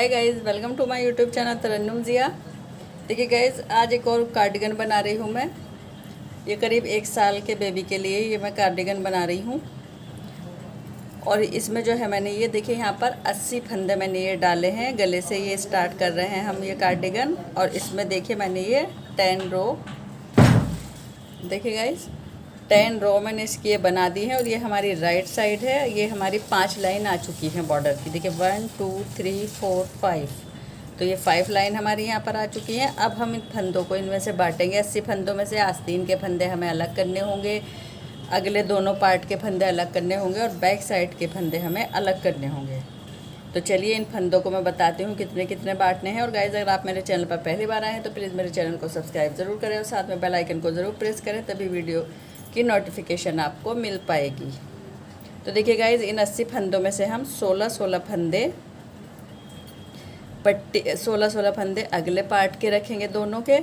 Hi guys, welcome to my YouTube channel Tarannum Zia. देखिए guys, आज एक और कार्डिगन बना रही हूँ मैं। ये करीब 1 साल के बेबी के लिए ये मैं कार्डिगन बना रही हूँ। और इसमें जो है मैंने ये देखिए यहाँ पर 80 फंदे मैंने ये डाले हैं। गले से ये स्टार्ट कर रहे हैं हम ये कार्डिगन। और इसमें देखिए मैंने ये 10 रो, देखिए गाइज़ 10 रो मैंने इसकी ये बना दी है। और ये हमारी राइट साइड है। ये हमारी 5 लाइन आ चुकी हैं बॉर्डर की। देखिए 1 2 3 4 5, तो ये 5 लाइन हमारी यहाँ पर आ चुकी हैं। अब हम इन फंदों को इनमें से बांटेंगे। 80 फंदों में से आस्तीन के फंदे हमें अलग करने होंगे, अगले दोनों पार्ट के फंदे अलग करने होंगे और बैक साइड के फंदे हमें अलग करने होंगे। तो चलिए इन फंदों को मैं बताती हूँ कितने कितने बांटने हैं। और गाइज़, अगर आप मेरे चैनल पर पहली बार आए हैं तो प्लीज़ मेरे चैनल को सब्सक्राइब ज़रूर करें और साथ में बेल आइकन को ज़रूर प्रेस करें, तभी वीडियो की नोटिफिकेशन आपको मिल पाएगी। तो देखिए गाइज़, इन 80 फंदों में से हम 16-16 फंदे पट्टी 16-16 फंदे अगले पार्ट के रखेंगे दोनों के,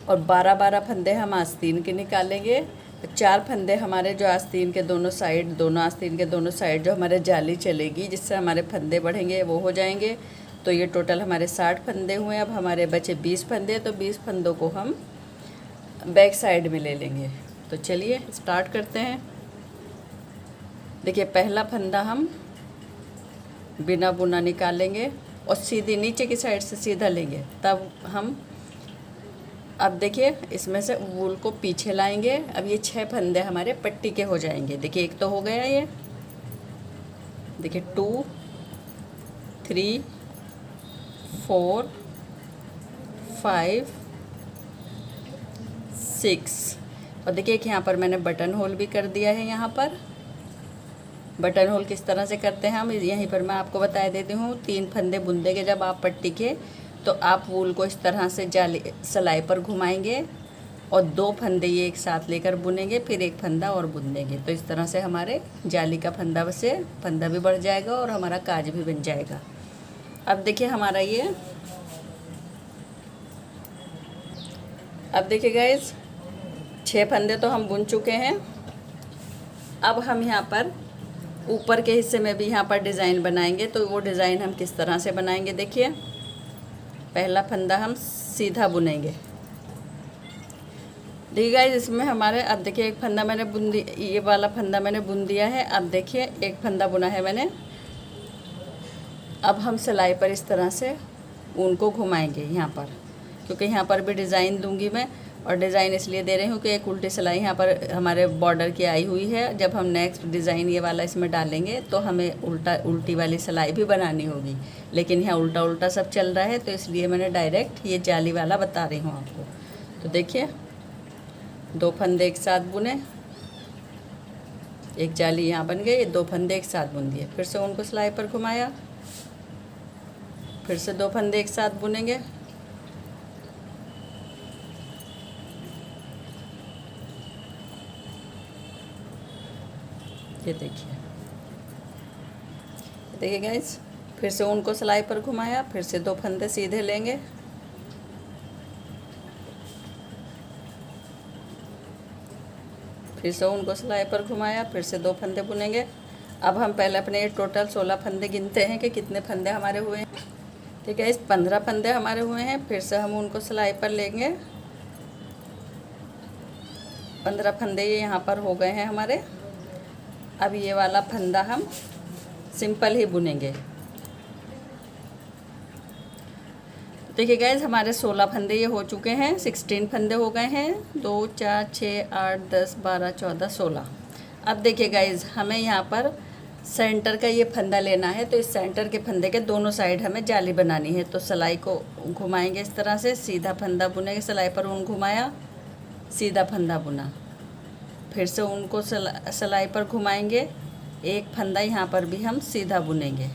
और 12-12 फंदे हम आस्तीन के निकालेंगे। 4 फंदे हमारे जो आस्तीन के दोनों साइड, दोनों आस्तीन के दोनों साइड जो हमारे जाली चलेगी जिससे हमारे फंदे बढ़ेंगे वो हो जाएंगे। तो ये टोटल हमारे 60 फंदे हुए। अब हमारे बचे 20 फंदे, तो 20 फंदों को हम बैक साइड में ले लेंगे। तो चलिए स्टार्ट करते हैं। देखिए पहला फंदा हम बिना बुना निकालेंगे और सीधी नीचे की साइड से सीधा लेंगे। तब हम अब देखिए इसमें से वूल को पीछे लाएंगे। अब ये 6 फंदे हमारे पट्टी के हो जाएंगे। देखिए एक तो हो गया ये, देखिए 2 3 4 5 6। और देखिए एक यहाँ पर मैंने बटन होल भी कर दिया है। यहाँ पर बटन होल किस तरह से करते हैं हम यहीं पर मैं आपको बता देती हूँ। 3 फंदे बुन देंगे जब आप पट्टी के, तो आप वूल को इस तरह से जाली सिलाई पर घुमाएंगे और 2 फंदे ये एक साथ लेकर बुनेंगे, फिर एक फंदा और बुन देंगे। तो इस तरह से हमारे जाली का फंदा भी बढ़ जाएगा और हमारा काज भी बन जाएगा। अब देखिए हमारा ये, अब देखिए गाइज 6 फंदे तो हम बुन चुके हैं। अब हम यहाँ पर ऊपर के हिस्से में भी यहाँ पर डिज़ाइन बनाएंगे। तो वो डिज़ाइन हम किस तरह से बनाएंगे, देखिए पहला फंदा हम सीधा बुनेंगे। देखिए गाइस, इसमें हमारे अब देखिए एक फंदा मैंने बुन दी, ये वाला फंदा मैंने बुन दिया है। अब देखिए एक फंदा बुना है मैंने। अब हम सिलाई पर इस तरह से ऊन को घुमाएंगे यहाँ पर, क्योंकि यहाँ पर भी डिज़ाइन दूंगी मैं। और डिज़ाइन इसलिए दे रही हूँ कि एक उल्टी सिलाई यहाँ पर हमारे बॉर्डर की आई हुई है। जब हम नेक्स्ट डिज़ाइन ये वाला इसमें डालेंगे तो हमें उल्टी वाली सिलाई भी बनानी होगी, लेकिन यहाँ उल्टा उल्टा सब चल रहा है, तो इसलिए मैंने डायरेक्ट ये जाली वाला बता रही हूँ आपको। तो देखिए 2 फंदे एक साथ बुने, एक जाली यहाँ बन गई, 2 फंदे एक साथ बुन दिए, फिर से उनको सिलाई पर घुमाया, फिर से 2 फंदे एक साथ बुनेंगे, ये देखिए गाइस, फिर से उनको सिलाई पर घुमाया, फिर से 2 फंदे सीधे लेंगे, फिर से उनको सिलाई पर घुमाया, फिर से 2 फंदे बुनेंगे। अब हम पहले अपने ये टोटल 16 फंदे गिनते हैं कि कितने फंदे हमारे हुए हैं। ठीक है, इस 15 फंदे हमारे हुए हैं। फिर से हम उनको सिलाई पर लेंगे। 15 फंदे ये यहाँ पर हो गए हैं हमारे। अब ये वाला फंदा हम सिंपल ही बुनेंगे। देखिए गाइज, हमारे 16 फंदे ये हो चुके हैं। 16 फंदे हो गए हैं। 2 4 6 8 10 12 14 16। अब देखिए गाइज, हमें यहाँ पर सेंटर का ये फंदा लेना है। तो इस सेंटर के फंदे के दोनों साइड हमें जाली बनानी है। तो सिलाई को घुमाएंगे इस तरह से, सीधा फंदा बुनेंगे, सिलाई पर ऊन घुमाया, सीधा फंदा बुना, फिर से उनको सिलाई पर घुमाएंगे, एक फंदा यहाँ पर भी हम सीधा बुनेंगे।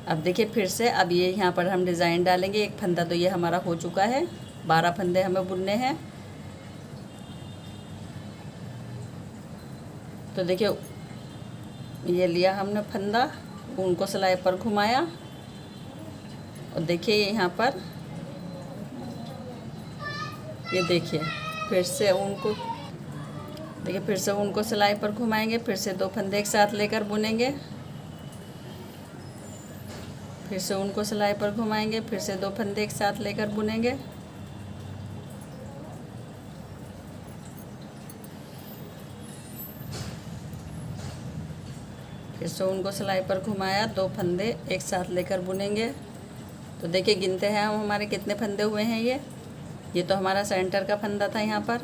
अब देखिए फिर से, अब ये यहाँ पर हम डिज़ाइन डालेंगे। एक फंदा तो ये हमारा हो चुका है। 12 फंदे हमें बुनने हैं। तो देखिए ये लिया हमने फंदा, उनको सिलाई पर घुमाया, और देखिए यहाँ पर ये देखिए फिर से उनको देखिए फिर से उनको सिलाई पर घुमाएंगे, फिर से 2 फंदे एक साथ लेकर बुनेंगे, फिर से उनको सिलाई पर घुमाएंगे, फिर से 2 फंदे एक साथ लेकर बुनेंगे। फिर से उनको सिलाई पर घुमाया, 2 फंदे एक साथ लेकर बुनेंगे। तो देखिए गिनते हैं हम हमारे कितने फंदे हुए हैं। ये तो हमारा सेंटर का फंदा था यहाँ पर।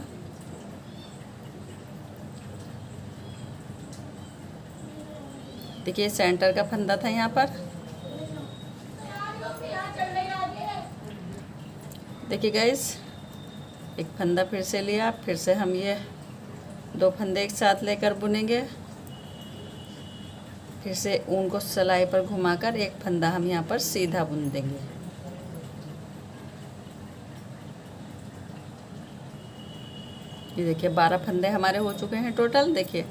देखिए सेंटर का फंदा था यहाँ पर। देखिए गाइस, एक फंदा फिर से लिया, फिर से हम ये 2 फंदे एक साथ लेकर बुनेंगे। फिर से ऊन को सिलाई पर घुमाकर एक फंदा हम यहाँ पर सीधा बुन देंगे। ये देखिए 12 फंदे हमारे हो चुके हैं टोटल। देखिए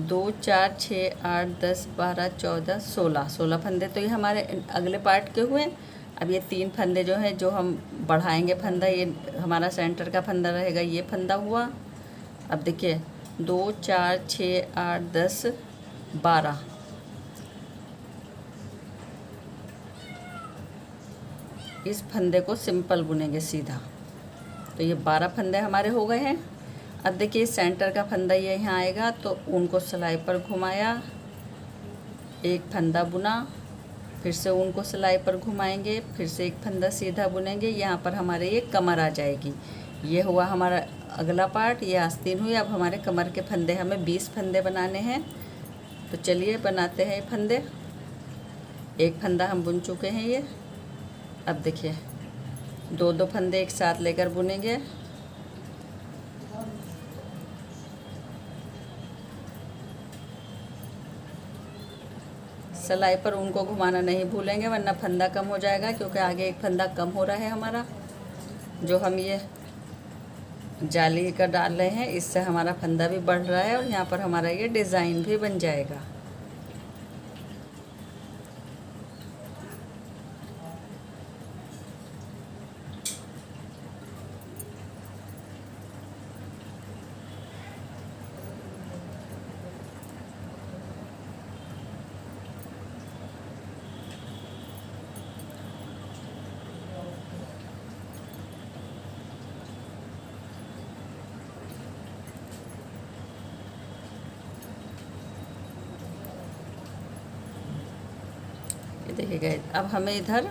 2 4 6 8 10 12 14 16 फंदे तो ये हमारे अगले पार्ट के हुए। अब ये 3 फंदे जो हैं, जो हम बढ़ाएंगे फंदा, ये हमारा सेंटर का फंदा रहेगा, ये फंदा हुआ। अब देखिए 2 4 6 8 10 12, इस फंदे को सिंपल बुनेंगे सीधा। तो ये 12 फंदे हमारे हो गए हैं। अब देखिए सेंटर का फंदा ये यहाँ आएगा, तो ऊन को सिलाई पर घुमाया, एक फंदा बुना, फिर से ऊन को सिलाई पर घुमाएंगे, फिर से एक फंदा सीधा बुनेंगे। यहाँ पर हमारे ये कमर आ जाएगी। ये हुआ हमारा अगला पार्ट, ये आस्तीन हुई। अब हमारे कमर के फंदे हमें 20 फंदे बनाने हैं। तो चलिए बनाते हैं ये फंदे। एक फंदा हम बुन चुके हैं ये। अब देखिए 2 फंदे एक साथ लेकर बुनेंगे। सिलाई पर उनको घुमाना नहीं भूलेंगे, वरना फंदा कम हो जाएगा, क्योंकि आगे एक फंदा कम हो रहा है हमारा, जो हम ये जाली का डाल रहे हैं। इससे हमारा फंदा भी बढ़ रहा है और यहाँ पर हमारा ये डिज़ाइन भी बन जाएगा। देखिए गाइस, अब हमें इधर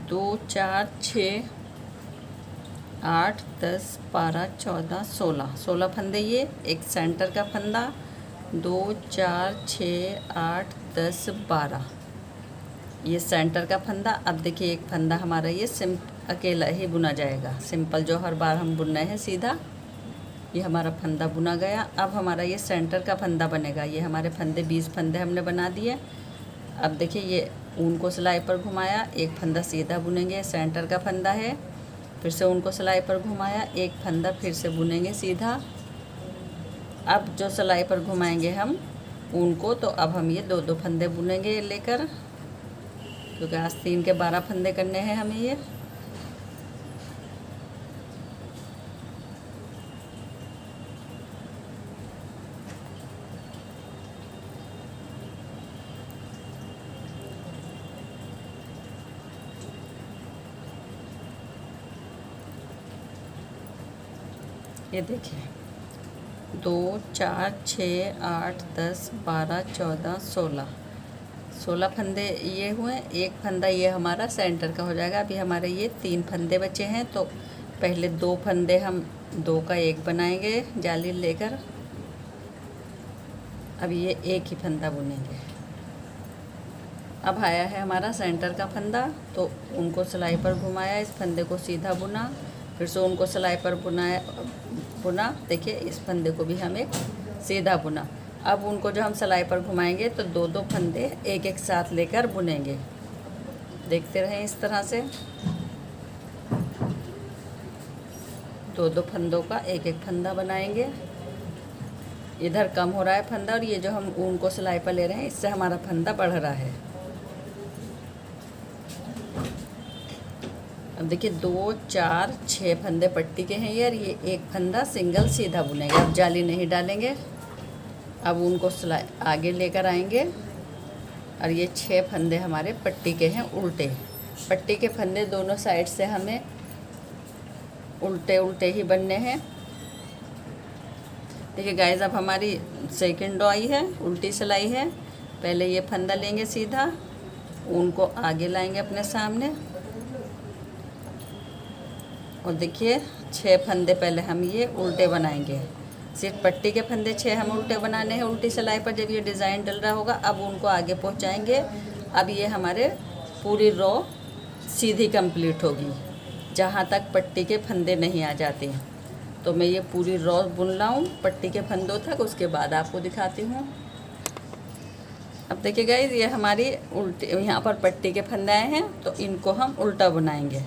2 4 6 8 10 12 14 16 फंदे, ये एक सेंटर का फंदा, 2 4 6 8 10 12, ये सेंटर का फंदा। अब देखिए एक फंदा हमारा ये अकेला ही बुना जाएगा, सिंपल जो हर बार हम बुन रहे हैं सीधा। ये हमारा फंदा बुना गया। अब हमारा ये सेंटर का फंदा बनेगा। ये हमारे फंदे 20 फंदे हमने बना दिए। अब देखिए ये ऊन को सिलाई पर घुमाया, एक फंदा सीधा बुनेंगे, सेंटर का फंदा है। फिर से ऊन को सिलाई पर घुमाया, एक फंदा फिर से बुनेंगे सीधा। अब जो सिलाई पर घुमाएंगे हम ऊन को, तो अब हम ये 2 फंदे बुनेंगे लेकर, क्योंकि आस्तीन के 12 फंदे करने हैं हमें ये। ये देखिए 2 4 6 8 10 12 14 16 फंदे ये हुए। एक फंदा ये हमारा सेंटर का हो जाएगा। अभी हमारे ये 3 फंदे बचे हैं, तो पहले 2 फंदे हम 2 का 1 बनाएंगे जाली लेकर। अब ये एक ही फंदा बुनेंगे। अब आया है हमारा सेंटर का फंदा, तो उनको सिलाई पर घुमाया, इस फंदे को सीधा बुना, फिर से उनको सिलाई पर बुना। देखिए इस फंदे को भी हम एक सीधा बुना। अब उनको जो हम सिलाई पर घुमाएंगे, तो 2 फंदे एक साथ लेकर बुनेंगे। देखते रहें इस तरह से, 2 फंदों का एक फंदा बनाएंगे। इधर कम हो रहा है फंदा, और ये जो हम ऊन को सिलाई पर ले रहे हैं, इससे हमारा फंदा बढ़ रहा है। अब देखिए 2 4 6 फंदे पट्टी के हैं यार। ये एक फंदा सिंगल सीधा बुनेंगे। अब जाली नहीं डालेंगे। अब उनको सिलाई आगे लेकर आएंगे, और ये 6 फंदे हमारे पट्टी के हैं उल्टे। पट्टी के फंदे दोनों साइड से हमें उल्टे उल्टे ही बनने हैं। देखिए गाइस, अब हमारी सेकंड रो आई है, उल्टी सिलाई है। पहले ये फंदा लेंगे सीधा, ऊन को आगे लाएंगे अपने सामने, और देखिए 6 फंदे पहले हम ये उल्टे बनाएंगे। सिर्फ पट्टी के फंदे 6 हम उल्टे बनाने हैं उल्टी सिलाई पर। जब ये डिज़ाइन डल रहा होगा अब उनको आगे पहुंचाएंगे। अब ये हमारे पूरी रो सीधी कंप्लीट होगी जहाँ तक पट्टी के फंदे नहीं आ जाते। तो मैं ये पूरी रो बुन लाऊँ पट्टी के फंदों तक, उसके बाद आपको दिखाती हूँ। अब देखिए गाइस, ये हमारी उल्टी यहाँ पर पट्टी के फंदे आए हैं, तो इनको हम उल्टा बुनाएंगे।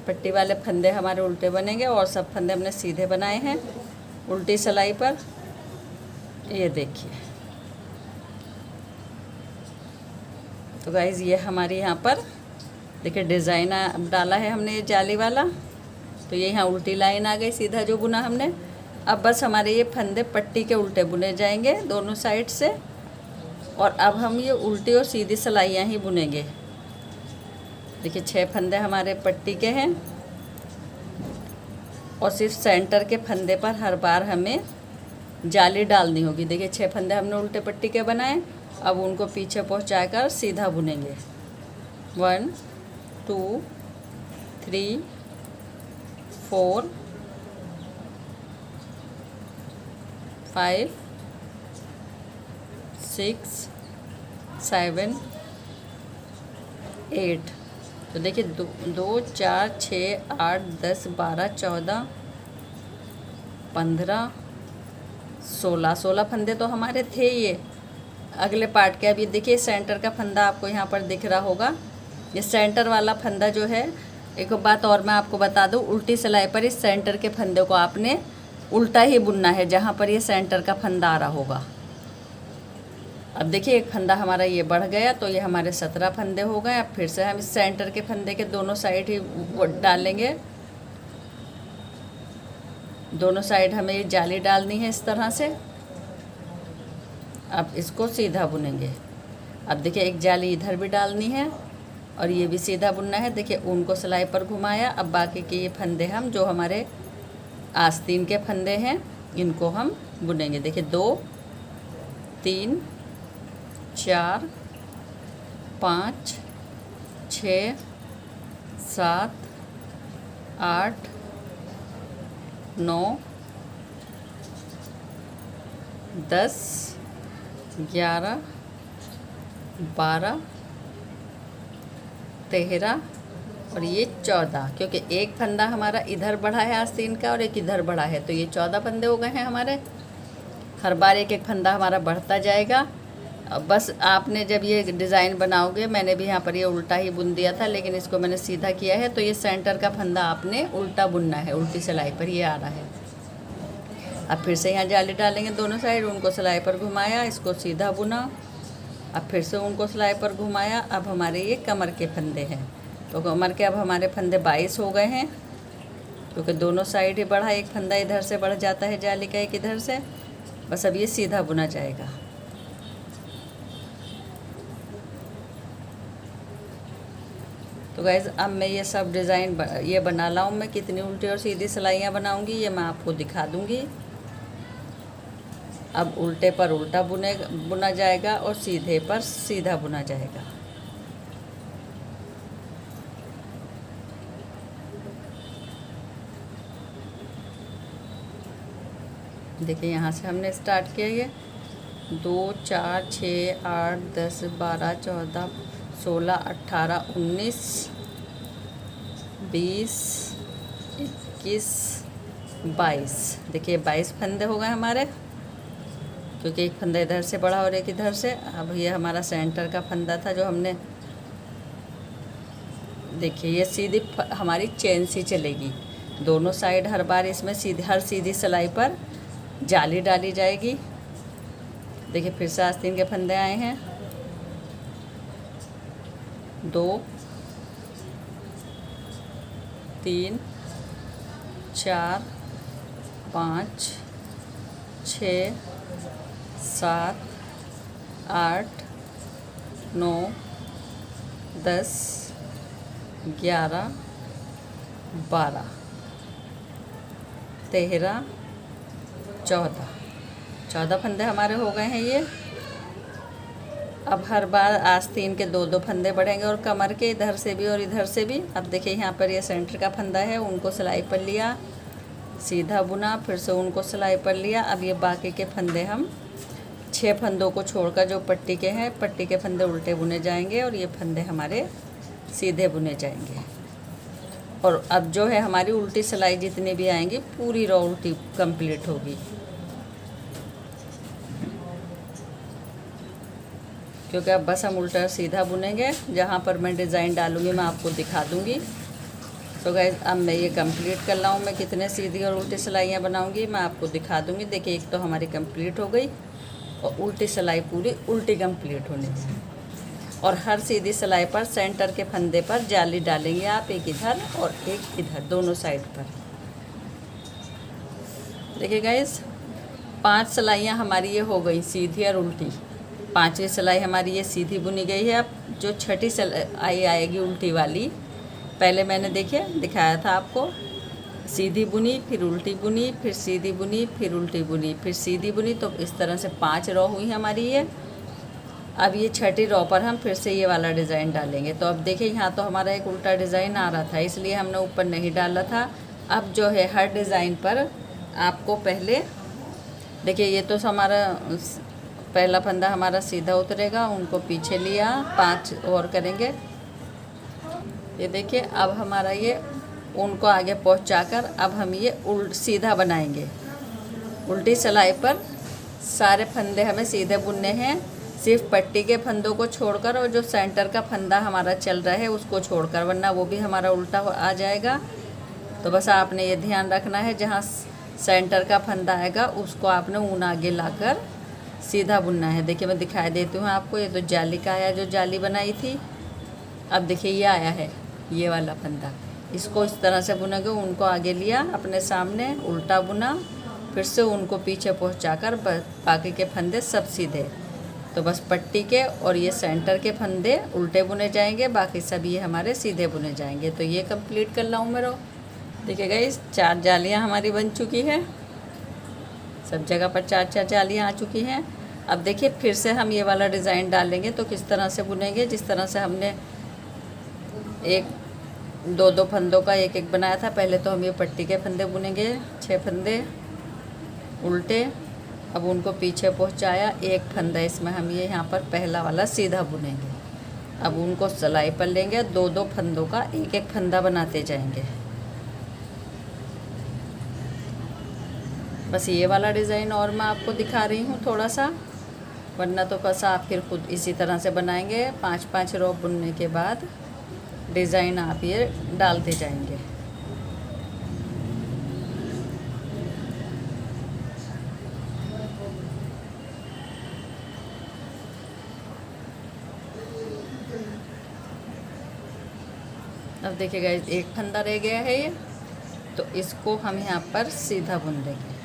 पट्टी वाले फंदे हमारे उल्टे बनेंगे और सब फंदे हमने सीधे बनाए हैं उल्टी सिलाई पर। ये देखिए, तो गाइस ये हमारी यहाँ पर देखिए डिज़ाइन डाला है हमने ये जाली वाला, तो ये यहाँ उल्टी लाइन आ गई सीधा जो बुना हमने। अब बस हमारे ये फंदे पट्टी के उल्टे बुने जाएंगे दोनों साइड से, और अब हम ये उल्टी और सीधी सिलाइयाँ ही बुनेंगे। देखिए 6 फंदे हमारे पट्टी के हैं, और सिर्फ सेंटर के फंदे पर हर बार हमें जाली डालनी होगी। देखिए 6 फंदे हमने उल्टे पट्टी के बनाए, अब उनको पीछे पहुंचाकर सीधा बुनेंगे। 1 2 3 4 5 6 7 8। तो देखिए 2 4 6 8 10 12 14 15 16 फंदे तो हमारे थे ये अगले पार्ट के। अब ये देखिए सेंटर का फंदा आपको यहाँ पर दिख रहा होगा। ये सेंटर वाला फंदा जो है, एक बात और मैं आपको बता दूँ, उल्टी सिलाई पर इस सेंटर के फंदे को आपने उल्टा ही बुनना है जहाँ पर ये सेंटर का फंदा आ रहा होगा। अब देखिए एक फंदा हमारा ये बढ़ गया, तो ये हमारे 17 फंदे हो गए। अब फिर से हम इस सेंटर के फंदे के दोनों साइड ही डालेंगे। दोनों साइड हमें ये जाली डालनी है इस तरह से। अब इसको सीधा बुनेंगे। अब देखिए एक जाली इधर भी डालनी है और ये भी सीधा बुनना है। देखिए ऊन को सिलाई पर घुमाया। अब बाकी के ये फंदे हम जो हमारे आस्तीन के फंदे हैं इनको हम बुनेंगे। देखिए 2 3 4 5 6 7 8 9 10 11 12 13 और ये 14, क्योंकि एक फंदा हमारा इधर बढ़ा है आस्तीन का और एक इधर बढ़ा है, तो ये 14 फंदे हो गए हैं हमारे। हर बार एक एक फंदा हमारा बढ़ता जाएगा। बस आपने जब ये डिज़ाइन बनाओगे, मैंने भी यहाँ पर ये उल्टा ही बुन दिया था, लेकिन इसको मैंने सीधा किया है, तो ये सेंटर का फंदा आपने उल्टा बुनना है। उल्टी सिलाई पर ये आ रहा है। अब फिर से यहाँ जाली डालेंगे दोनों साइड, उनको सिलाई पर घुमाया, इसको सीधा बुना। अब फिर से उनको सिलाई पर घुमाया। अब हमारे ये कमर के फंदे हैं, तो कमर के अब हमारे फंदे 22 हो गए हैं, क्योंकि दोनों साइड ही बढ़ा। एक फंदा इधर से बढ़ जाता है जाली का, एक इधर से। बस अब ये सीधा बुना जाएगा। तो गाइस अब मैं ये सब डिज़ाइन ये बना लाऊँ, मैं कितनी उल्टी और सीधी सिलाइयाँ बनाऊँगी ये मैं आपको दिखा दूँगी। अब उल्टे पर उल्टा बुना जाएगा और सीधे पर सीधा बुना जाएगा। देखिए यहाँ से हमने स्टार्ट किया। ये 2 4 6 8 10 12 14 16 18 19 20 21 22। देखिए 22 फंदे हो गए हमारे, क्योंकि एक फंदा इधर से बढ़ा और एक इधर से। अब ये हमारा सेंटर का फंदा था जो हमने, देखिए ये सीधी हमारी चेन सी चलेगी दोनों साइड। हर बार इसमें हर सीधी सिलाई पर जाली डाली जाएगी। देखिए फिर से आस्तीन के फंदे आए हैं। 2 3 4 5 6 7 8 9, 10, 11, 12, 13, 14 फंदे हमारे हो गए हैं ये। अब हर बार आस्तीन के 2-2 फंदे बढ़ेंगे और कमर के इधर से भी और इधर से भी। अब देखिए यहाँ पर ये सेंटर का फंदा है, उनको सिलाई पर लिया, सीधा बुना, फिर से उनको सिलाई पर लिया। अब ये बाकी के फंदे हम 6 फंदों को छोड़कर जो पट्टी के हैं, पट्टी के फंदे उल्टे बुने जाएंगे और ये फंदे हमारे सीधे बुने जाएंगे। और अब जो है हमारी उल्टी सिलाई जितनी भी आएंगी पूरी रो उल्टी कंप्लीट होगी, क्योंकि अब बस हम उल्टा सीधा बुनेंगे। जहाँ पर मैं डिज़ाइन डालूँगी मैं आपको दिखा दूँगी। तो गाइस अब मैं ये कंप्लीट कर रहा हूँ, मैं कितने सीधी और उल्टी सिलाइयाँ बनाऊँगी मैं आपको दिखा दूँगी। देखिए एक तो हमारी कंप्लीट हो गई और उल्टी सिलाई पूरी उल्टी कंप्लीट होने की। और हर सीधी सिलाई पर सेंटर के फंदे पर जाली डालेंगे आप, एक इधर और एक इधर, दोनों साइड पर। देखिए गाइस 5 सिलाइयाँ हमारी ये हो गई सीधी और उल्टी। 5वीं सिलाई हमारी ये सीधी बुनी गई है। अब जो 6ठी सिलाई आएगी उल्टी वाली, पहले मैंने देखिए दिखाया था आपको, सीधी बुनी, फिर उल्टी बुनी, फिर सीधी बुनी, फिर उल्टी बुनी, फिर सीधी बुनी। तो इस तरह से 5 रो हुई हमारी ये। अब ये 6ठी रो पर हम फिर से ये वाला डिज़ाइन डालेंगे। तो अब देखिए यहाँ तो हमारा एक उल्टा डिज़ाइन आ रहा था, इसलिए हमने ऊपर नहीं डाला था। अब जो है हर डिज़ाइन पर आपको पहले देखिए, ये तो हमारा पहला फंदा हमारा सीधा उतरेगा, उनको पीछे लिया, 5 और करेंगे। ये देखिए अब हमारा ये उनको आगे पहुंचाकर अब हम ये सीधा बनाएंगे। उल्टी सिलाई पर सारे फंदे हमें सीधे बुनने हैं, सिर्फ पट्टी के फंदों को छोड़कर, और जो सेंटर का फंदा हमारा चल रहा है उसको छोड़कर, वरना वो भी हमारा उल्टा आ जाएगा। तो बस आपने ये ध्यान रखना है, जहाँ सेंटर का फंदा आएगा उसको आपने ऊन आगे लाकर सीधा बुनना है। देखिए मैं दिखाई देती हूँ आपको, ये तो जाली का आया जो जाली बनाई थी। अब देखिए ये आया है ये वाला फंदा, इसको इस तरह से बुनेंगे। उनको आगे लिया अपने सामने, उल्टा बुना, फिर से उनको पीछे पहुंचाकर बाकी के फंदे सब सीधे। तो बस पट्टी के और ये सेंटर के फंदे उल्टे बुने जाएंगे, बाकी सब ये हमारे सीधे बुने जाएंगे। तो ये कंप्लीट कर रहा हूँ मैं रो। देखिए गाइस 4 जालियाँ हमारी बन चुकी है, सब जगह पर 4-4 जालियाँ आ चुकी हैं। अब देखिए फिर से हम ये वाला डिज़ाइन डालेंगे तो किस तरह से बुनेंगे, जिस तरह से हमने एक 2-2 फंदों का एक बनाया था। पहले तो हम ये पट्टी के फंदे बुनेंगे, 6 फंदे उल्टे। अब उनको पीछे पहुंचाया, एक फंदा इसमें हम ये यहाँ पर पहला वाला सीधा बुनेंगे। अब उनको सिलाई पर लेंगे, 2-2 फंदों का एक फंदा बनाते जाएंगे। बस ये वाला डिज़ाइन और मैं आपको दिखा रही हूँ थोड़ा सा, वरना तो बस आप फिर खुद इसी तरह से बनाएंगे। 5-5 रो बुनने के बाद डिज़ाइन आप ये डालते जाएंगे। अब देखिएगा एक फंदा रह गया है ये, तो इसको हम यहाँ पर सीधा बुन देंगे।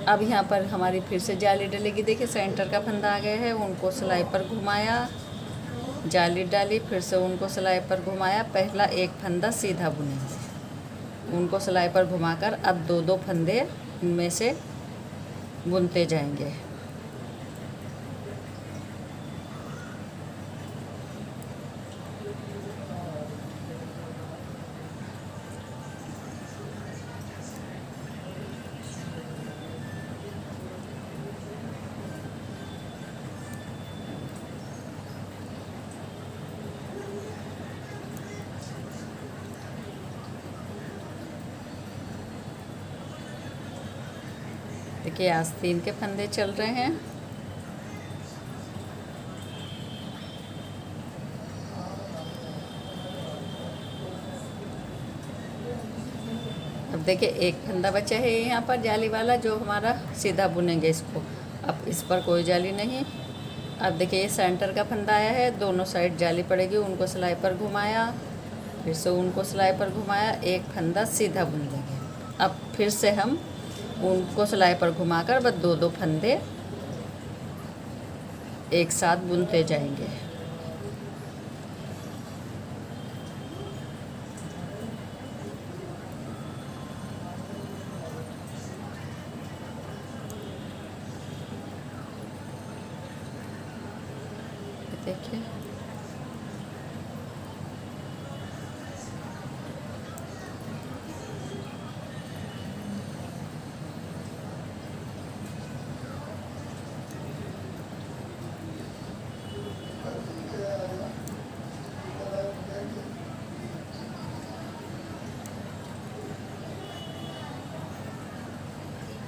अब यहाँ पर हमारी फिर से जाली डलेगी। देखिए सेंटर का फंदा आ गया है, उनको सिलाई पर घुमाया, जाली डाली, फिर से उनको सिलाई पर घुमाया, पहला एक फंदा सीधा बुनेंगे। उनको सिलाई पर घुमाकर अब 2-2 फंदे इनमें से बुनते जाएंगे। देखिए आस्तीन के फंदे चल रहे हैं। अब देखिए एक फंदा बचा है यहाँ पर जाली वाला, जो हमारा सीधा बुनेंगे इसको। अब इस पर कोई जाली नहीं। अब देखिए ये सेंटर का फंदा आया है, दोनों साइड जाली पड़ेगी, उनको सिलाई पर घुमाया, फिर से उनको सिलाई पर घुमाया, एक फंदा सीधा बुन लेंगे। अब फिर से हम उनको सिलाई पर घुमाकर बस 2-2 फंदे एक साथ बुनते जाएंगे। देखिए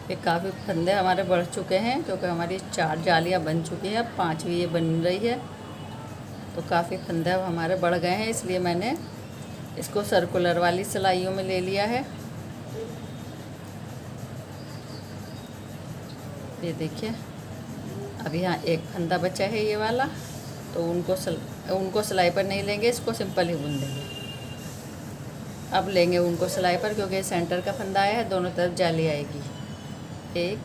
ये काफ़ी फंदे हमारे बढ़ चुके हैं, क्योंकि हमारी 4 जालियाँ बन चुकी हैं, अब 5वीं ये बन रही है। तो काफ़ी फंदे अब हमारे बढ़ गए हैं, इसलिए मैंने इसको सर्कुलर वाली सिलाइयों में ले लिया है। ये देखिए अब यहाँ एक फंदा बचा है ये वाला, तो उनको सिलाई पर नहीं लेंगे, इसको सिंपल ही बुन देंगे। अब लेंगे उनको सिलाई पर, क्योंकि सेंटर का फंदा आया है, दोनों तरफ जाली आएगी। एक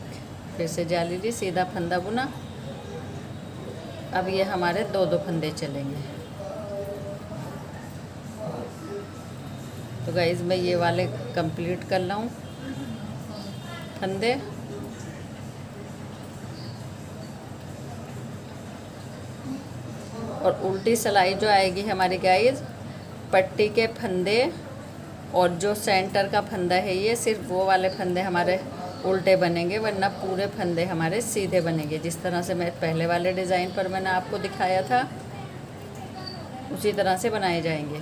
फिर से जाली ली, सीधा फंदा बुना। अब ये हमारे 2-2 फंदे चलेंगे। तो गाइस मैं ये वाले कंप्लीट कर लूँ फंदे। और उल्टी सिलाई जो आएगी हमारी गाइस, पट्टी के फंदे और जो सेंटर का फंदा है ये सिर्फ वो वाले फंदे हमारे उल्टे बनेंगे, वरना पूरे फंदे हमारे सीधे बनेंगे। जिस तरह से मैं पहले वाले डिज़ाइन पर मैंने आपको दिखाया था, उसी तरह से बनाए जाएंगे।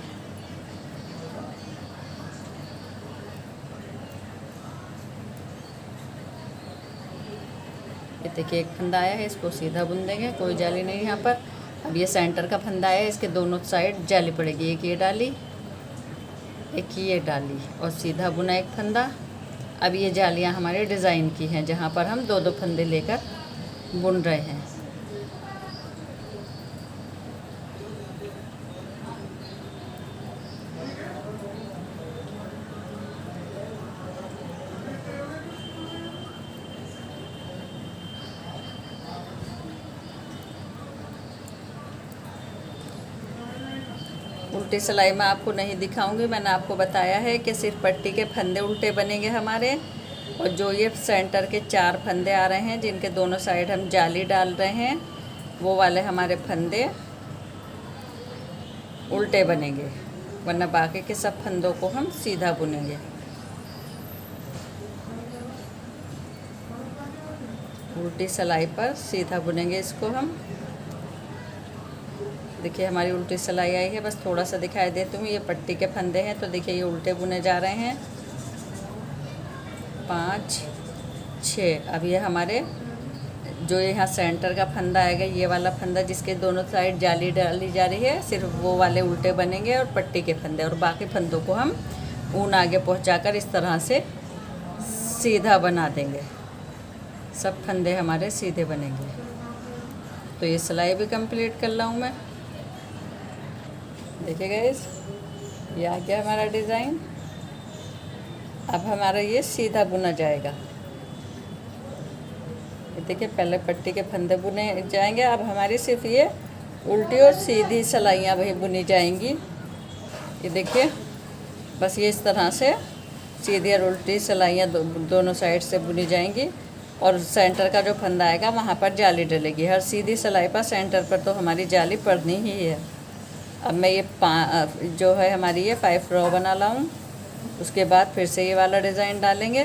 ये देखिए एक फंदा आया है, इसको सीधा बुन देंगे, कोई जाली नहीं यहाँ पर। अब ये सेंटर का फंदा आया है, इसके दोनों साइड जाली पड़ेगी। एक ये डाली, एक ये डाली और सीधा बुना एक फंदा। अब ये जालियाँ हमारे डिज़ाइन की हैं, जहाँ पर हम 2-2 फंदे लेकर बुन रहे हैं। उल्टी सिलाई में आपको नहीं दिखाऊंगी, मैंने आपको बताया है कि सिर्फ पट्टी के फंदे उल्टे बनेंगे हमारे। और जो ये सेंटर के 4 फंदे आ रहे हैं, जिनके दोनों साइड हम जाली डाल रहे हैं, वो वाले हमारे फंदे उल्टे बनेंगे, वरना बाकी के सब फंदों को हम सीधा बुनेंगे। उल्टी सिलाई पर सीधा बुनेंगे इसको हम। देखिए हमारी उल्टी सिलाई आई है, बस थोड़ा सा दिखाई देती हूँ। ये पट्टी के फंदे हैं, तो देखिए ये उल्टे बुने जा रहे हैं। 5, 6। अब ये हमारे जो यहाँ सेंटर का फंदा आएगा, ये वाला फंदा जिसके दोनों साइड जाली डाली जा रही है, सिर्फ वो वाले उल्टे बनेंगे और पट्टी के फंदे, और बाकी फंदों को हम ऊन आगे पहुँचाकर इस तरह से सीधा बना देंगे। सब फंदे हमारे सीधे बनेंगे। तो ये सिलाई भी कंप्लीट कर रहा हूँ मैं। देखिए गाइस, ये आ गया हमारा डिज़ाइन। अब हमारा ये सीधा बुना जाएगा। ये देखिए पहले पट्टी के फंदे बुने जाएंगे, अब हमारी सिर्फ ये उल्टी और सीधी सिलाइयाँ वही बुनी जाएंगी। ये देखिए बस ये इस तरह से सीधी और उल्टी सिलाइयाँ दोनों साइड से बुनी जाएंगी। और सेंटर का जो फंदा आएगा वहाँ पर जाली डलेगी। हर सीधी सिलाई पर सेंटर पर तो हमारी जाली पड़नी ही है। अब मैं ये जो है हमारी ये 5 रो बना लाऊँ, उसके बाद फिर से ये वाला डिज़ाइन डालेंगे।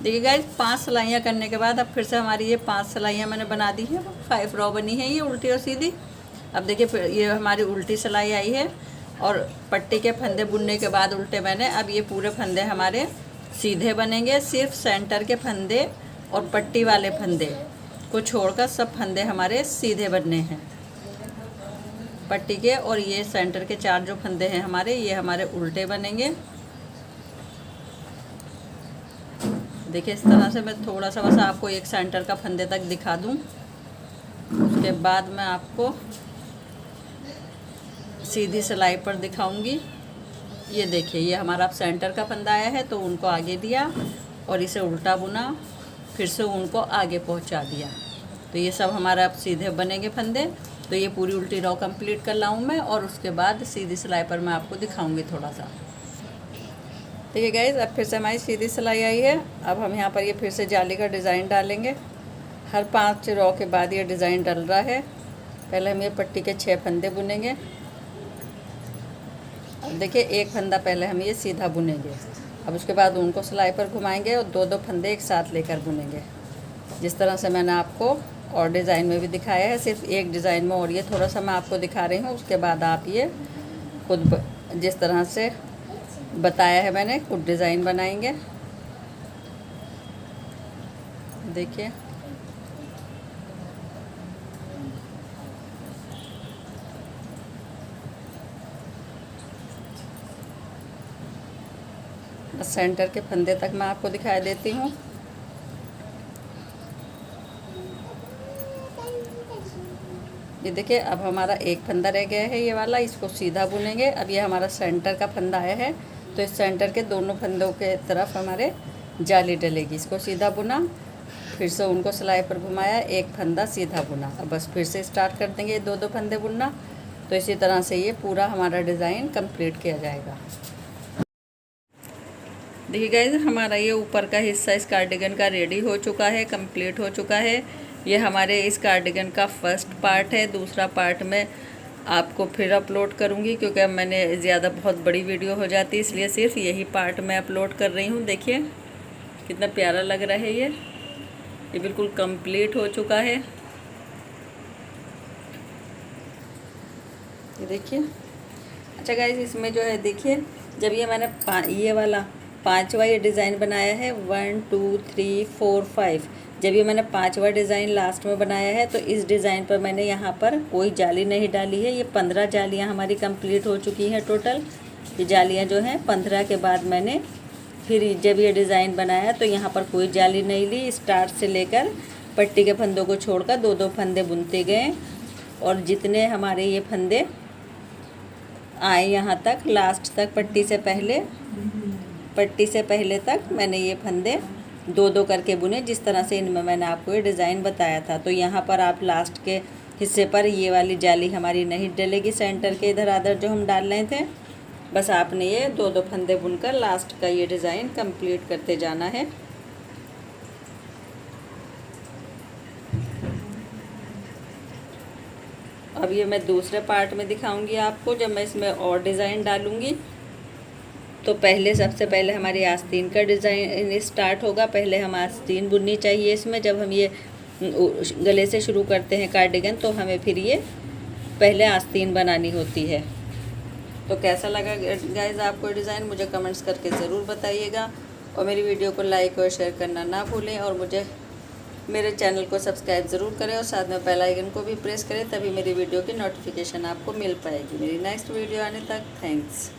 देखिए गाइस 5 सिलाइयाँ करने के बाद अब फिर से हमारी ये 5 सिलाइयाँ मैंने बना दी हैं, 5 रो बनी है ये उल्टी और सीधी। अब देखिए फिर ये हमारी उल्टी सिलाई आई है, और पट्टी के फंदे बुनने के बाद उल्टे मैंने, अब ये पूरे फंदे हमारे सीधे बनेंगे। सिर्फ सेंटर के फंदे और पट्टी वाले फंदे को छोड़कर सब फंदे हमारे सीधे बनने हैं। पट्टी के और ये सेंटर के 4 जो फंदे हैं हमारे, ये हमारे उल्टे बनेंगे। देखिए इस तरह से मैं थोड़ा सा बस आपको एक सेंटर का फंदे तक दिखा दूं, उसके बाद मैं आपको सीधी सिलाई पर दिखाऊंगी। ये देखिए ये हमारा अब सेंटर का फंदा आया है, तो उनको आगे दिया और इसे उल्टा बुना, फिर से उनको आगे पहुंचा दिया। तो ये सब हमारा अब सीधे बनेंगे फंदे। तो ये पूरी उल्टी रो कंप्लीट कर लाऊँ मैं, और उसके बाद सीधी सिलाई पर मैं आपको दिखाऊंगी थोड़ा सा। देखिए गाइस, अब फिर से हमारी सीधी सिलाई आई है। अब हम यहाँ पर ये फिर से जाली का डिज़ाइन डालेंगे। हर 5 रो के बाद ये डिज़ाइन डल रहा है। पहले हम ये पट्टी के 6 फंदे बुनेंगे। अब देखिए, एक फंदा पहले हम ये सीधा बुनेंगे। अब उसके बाद उनको सिलाई पर घुमाएंगे और 2-2 फंदे एक साथ लेकर बुनेंगे, जिस तरह से मैंने आपको और डिज़ाइन में भी दिखाया है। सिर्फ एक डिज़ाइन में और ये थोड़ा सा मैं आपको दिखा रही हूँ। उसके बाद आप ये खुद जिस तरह से बताया है मैंने खुद डिज़ाइन बनाएंगे। देखिए, बस सेंटर के फंदे तक मैं आपको दिखाई देती हूँ। ये देखिए, अब हमारा एक फंदा रह गया है ये वाला, इसको सीधा बुनेंगे। अब ये हमारा सेंटर का फंदा आया है, तो इस सेंटर के दोनों फंदों के तरफ हमारे जाली डलेगी। इसको सीधा बुना, फिर से उनको सिलाई पर घुमाया, एक फंदा सीधा बुना। अब बस फिर से स्टार्ट कर देंगे 2-2 फंदे बुनना। तो इसी तरह से ये पूरा हमारा डिज़ाइन कंप्लीट किया जाएगा। देखिए गाइस, हमारा ये ऊपर का हिस्सा इस कार्डिगन का रेडी हो चुका है, कंप्लीट हो चुका है। ये हमारे इस कार्डिगन का फर्स्ट पार्ट है। दूसरा पार्ट मैं आपको फिर अपलोड करूँगी, क्योंकि अब मैंने ज़्यादा बहुत बड़ी वीडियो हो जाती है, इसलिए सिर्फ यही पार्ट मैं अपलोड कर रही हूँ। देखिए कितना प्यारा लग रहा है ये बिल्कुल कंप्लीट हो चुका है। ये देखिए। अच्छा गाइस, इसमें जो है देखिए, जब ये मैंने ये वाला 5वां ये डिज़ाइन बनाया है, 1 2 3 4 5, जब ये मैंने 5वां डिज़ाइन लास्ट में बनाया है, तो इस डिज़ाइन पर मैंने यहाँ पर कोई जाली नहीं डाली है। ये 15 जालियाँ हमारी कंप्लीट हो चुकी हैं टोटल। ये जालियाँ जो हैं 15 के बाद मैंने फिर जब ये डिज़ाइन बनाया तो यहाँ पर कोई जाली नहीं ली। स्टार्ट से लेकर पट्टी के फंदों को छोड़कर 2-2 फंदे बुनते गए, और जितने हमारे ये फंदे आए यहाँ तक, लास्ट तक पट्टी से पहले तक मैंने ये फंदे 2-2 करके बुने, जिस तरह से इनमें मैंने आपको ये डिज़ाइन बताया था। तो यहाँ पर आप लास्ट के हिस्से पर ये वाली जाली हमारी नहीं डलेगी, सेंटर के इधर आधर जो हम डाल रहे थे। बस आपने ये 2-2 फंदे बुनकर लास्ट का ये डिज़ाइन कंप्लीट करते जाना है। अब ये मैं दूसरे पार्ट में दिखाऊंगी आपको, जब मैं इसमें और डिज़ाइन डालूंगी। तो सबसे पहले हमारी आस्तीन का डिज़ाइन स्टार्ट होगा। पहले हम आस्तीन बुननी चाहिए इसमें। जब हम ये गले से शुरू करते हैं कार्डिगन, तो हमें फिर ये पहले आस्तीन बनानी होती है। तो कैसा लगा गाइस आपको डिज़ाइन, मुझे कमेंट्स करके ज़रूर बताइएगा, और मेरी वीडियो को लाइक और शेयर करना ना भूलें, और मेरे चैनल को सब्सक्राइब ज़रूर करें, और साथ में बेल आइकन को भी प्रेस करें, तभी मेरी वीडियो की नोटिफिकेशन आपको मिल पाएगी। मेरी नेक्स्ट वीडियो आने तक थैंक्स।